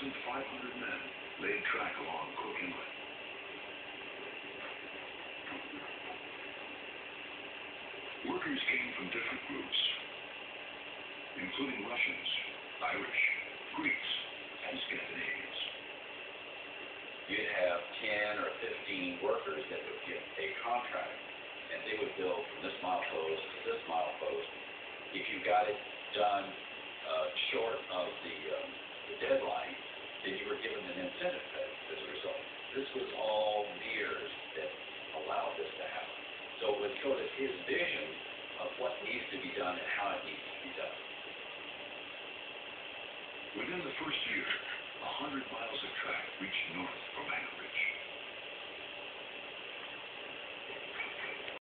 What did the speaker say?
men laid track along Cook Inlet. Workers came from different groups, including Russians, Irish, Greeks, and Scandinavians. You'd have 10 or 15 workers that would get a contract, and they would build from this milepost to this milepost. If you got it done short of the deadline, then you were given an incentive pay as a result. This was all mirrors that allowed this to happen. So it would sort of his vision of what needs to be done and how it needs to be done. Within the first year, 100 miles of track reached north from Anchorage.